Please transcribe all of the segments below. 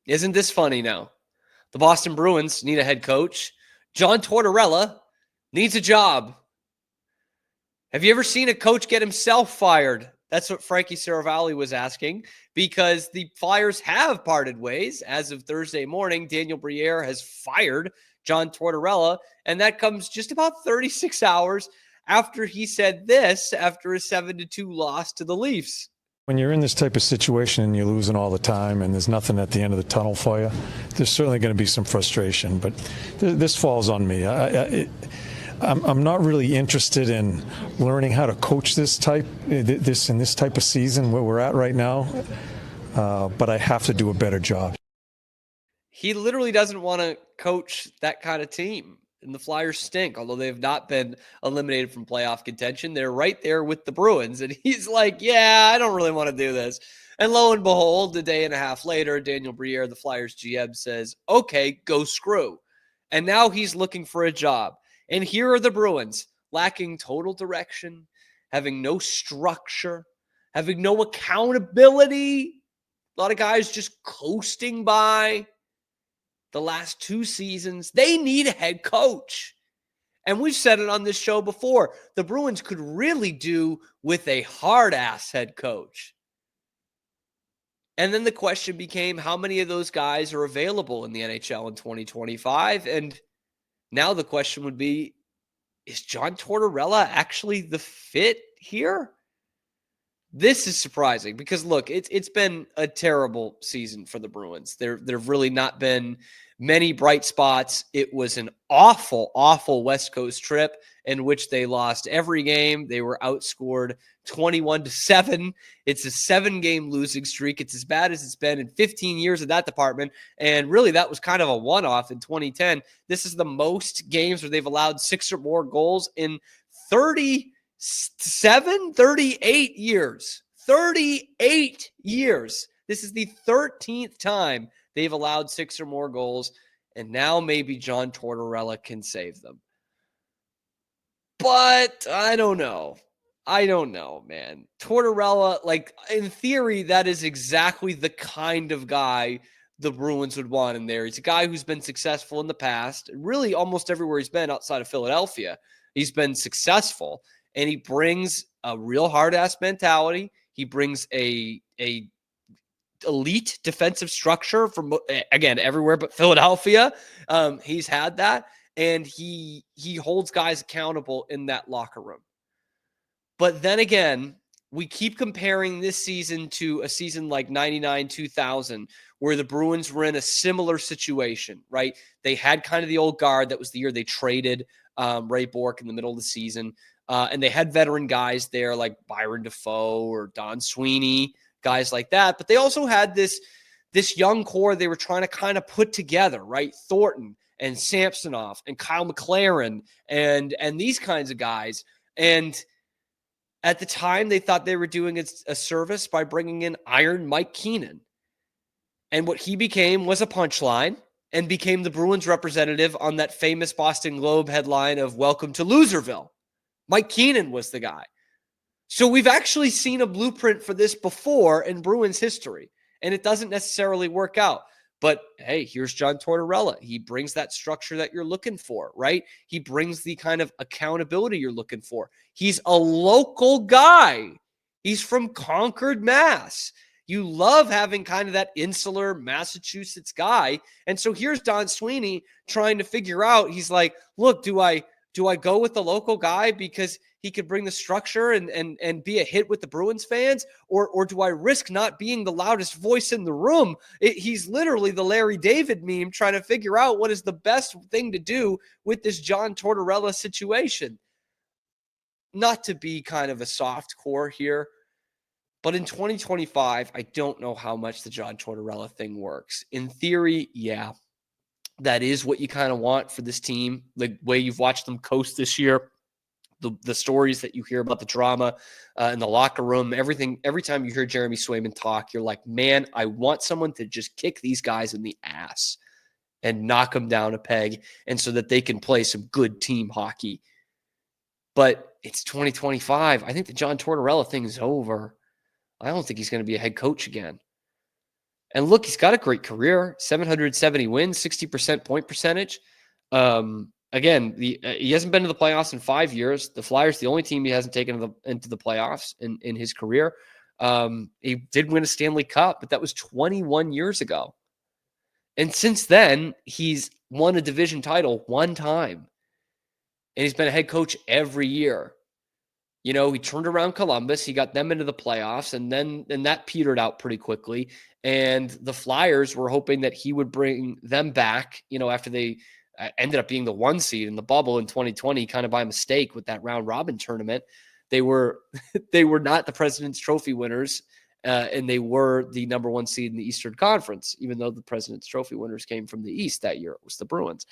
Isn't this funny now? The Boston Bruins need a head coach. John Tortorella needs a job. Have you ever seen a coach get himself fired? That's what Frankie Saravalli was asking, because the Flyers have parted ways. As of Thursday morning, Daniel Briere has fired John Tortorella, and that comes just about 36 hours after he said this after a 7-2 loss to the Leafs. When you're in this type of situation and you're losing all the time and there's nothing at the end of the tunnel for you, there's certainly going to be some frustration, but this falls on me. I'm not really interested in learning how to coach this type of season where we're at right now, but I have to do a better job. He literally doesn't want to coach that kind of team. And the Flyers stink, although they have not been eliminated from playoff contention. They're right there with the Bruins. And he's like, yeah, I don't really want to do this. And lo and behold, a day and a half later, Daniel Briere, the Flyers GM, says, okay, go screw. And now he's looking for a job. And here are the Bruins, lacking total direction, having no structure, having no accountability. A lot of guys just coasting by. The last 2 seasons, they need a head coach. And we've said it on this show before. The Bruins could really do with a hard-ass head coach. And then the question became, how many of those guys are available in the NHL in 2025? And now the question would be, is John Tortorella actually the fit here? This is surprising because, look, it's been a terrible season for the Bruins. There've really not been many bright spots. It was an awful, awful West Coast trip in which they lost every game. They were outscored 21-7. It's a 7-game losing streak. It's as bad as it's been in 15 years in that department. And really, that was kind of a one-off in 2010. This is the most games where they've allowed 6 or more goals in 38 years. 38 years. This is the 13th time they've allowed 6 or more goals, and now maybe John Tortorella can save them. But I don't know. Man. Tortorella, like, in theory, that is exactly the kind of guy the Bruins would want in there. He's a guy who's been successful in the past, really almost everywhere he's been outside of Philadelphia. He's been successful. And he brings a real hard-ass mentality. He brings a elite defensive structure from, again, everywhere but Philadelphia. He's had that. And he holds guys accountable in that locker room. But then again, we keep comparing this season to a season like 99-2000, where the Bruins were in a similar situation, right? They had kind of the old guard. That was the year they traded Ray Bourque in the middle of the season. And they had veteran guys there like Byron Dafoe or Don Sweeney, guys like that. But they also had this young core they were trying to kind of put together, right? Thornton and Samsonov and Kyle McLaren and these kinds of guys. And at the time, they thought they were doing a service by bringing in Iron Mike Keenan. And what he became was a punchline and became the Bruins representative on that famous Boston Globe headline of "Welcome to Loserville." Mike Keenan was the guy. So we've actually seen a blueprint for this before in Bruins history, and it doesn't necessarily work out. But hey, here's John Tortorella. He brings that structure that you're looking for, right? He brings the kind of accountability you're looking for. He's a local guy. He's from Concord, Mass. You love having kind of that insular Massachusetts guy. And so here's Don Sweeney trying to figure out, he's like, look, do I go with the local guy because he could bring the structure and be a hit with the Bruins fans? Or do I risk not being the loudest voice in the room? He's literally the Larry David meme trying to figure out what is the best thing to do with this John Tortorella situation. Not to be kind of a soft core here, but in 2025, I don't know how much the John Tortorella thing works. In theory, yeah, that is what you kind of want for this team, the way you've watched them coast this year. The stories that you hear about the drama in the locker room, everything, every time you hear Jeremy Swayman talk, you're like, man, I want someone to just kick these guys in the ass and knock them down a peg, and so that they can play some good team hockey. But it's 2025. I think the John Tortorella thing is over. I don't think he's going to be a head coach again. And look, he's got a great career, 770 wins, 60% point percentage. Again, he hasn't been to the playoffs in 5 years. The Flyers, the only team he hasn't taken into the playoffs in his career. He did win a Stanley Cup, but that was 21 years ago. And since then, he's won a division title one time. And he's been a head coach every year. You know, he turned around Columbus. He got them into the playoffs, and that petered out pretty quickly. And the Flyers were hoping that he would bring them back, you know, after they ended up being the 1 seed in the bubble in 2020, kind of by mistake with that round robin tournament. They were not the President's Trophy winners, and they were the number 1 seed in the Eastern Conference, even though the President's Trophy winners came from the East that year. It was the Bruins.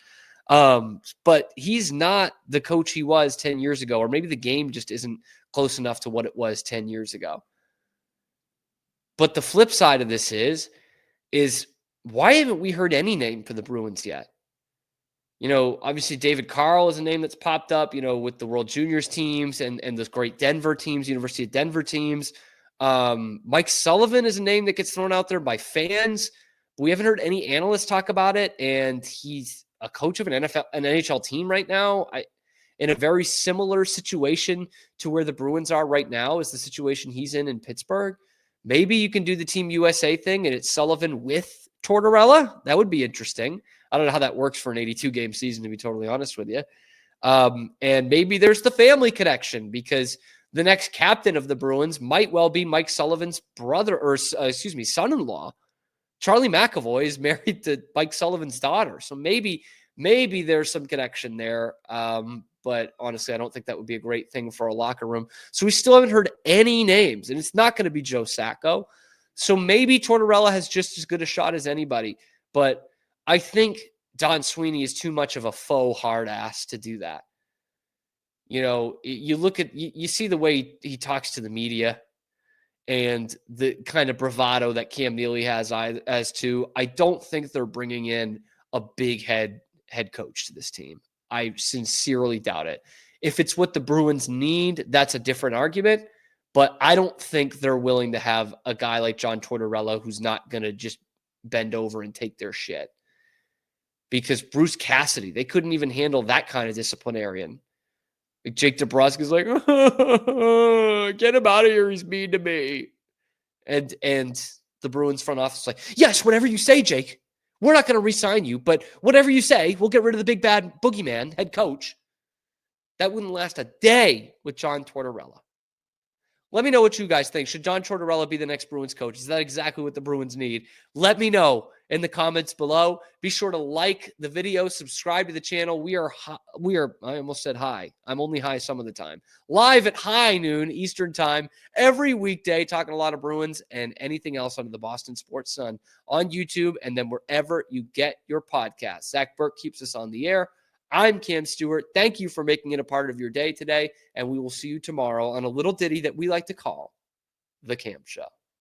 But he's not the coach he was 10 years ago, or maybe the game just isn't close enough to what it was 10 years ago. But the flip side of this is why haven't we heard any name for the Bruins yet? You know, obviously David Carl is a name that's popped up, you know, with the World Juniors teams and those great Denver teams, University of Denver teams. Mike Sullivan is a name that gets thrown out there by fans. We haven't heard any analysts talk about it, and he's a coach of an NHL team right now. In a very similar situation to where the Bruins are right now is the situation he's in Pittsburgh. Maybe you can do the Team USA thing and it's Sullivan with Tortorella. That would be interesting. I don't know how that works for an 82-game season, to be totally honest with you. And maybe there's the family connection, because the next captain of the Bruins might well be Mike Sullivan's brother, or son-in-law. Charlie McAvoy is married to Mike Sullivan's daughter. So maybe there's some connection there. But honestly, I don't think that would be a great thing for a locker room. So we still haven't heard any names, and it's not going to be Joe Sacco. So maybe Tortorella has just as good a shot as anybody. But I think Don Sweeney is too much of a faux hard ass to do that. You know, you see the way he talks to the media and the kind of bravado that Cam Neely has as to, I don't think they're bringing in a big head coach to this team. I sincerely doubt it. If it's what the Bruins need, that's a different argument. But I don't think they're willing to have a guy like John Tortorella who's not going to just bend over and take their shit. Because Bruce Cassidy, they couldn't even handle that kind of disciplinarian. Like Jake DeBrusk like, get him out of here. He's mean to me. And the Bruins front office is like, yes, whatever you say, Jake. We're not going to re-sign you, but whatever you say, we'll get rid of the big bad boogeyman, head coach. That wouldn't last a day with John Tortorella. Let me know what you guys think. Should John Tortorella be the next Bruins coach? Is that exactly what the Bruins need? Let me know in the comments below. Be sure to like the video, subscribe to the channel. We are, I almost said hi. I'm only high some of the time. Live at high noon Eastern time every weekday, talking a lot of Bruins and anything else under the Boston Sports Sun on YouTube, and then wherever you get your podcasts. Zach Burke keeps us on the air. I'm Cam Stewart. Thank you for making it a part of your day today, and we will see you tomorrow on a little ditty that we like to call The Cam Show.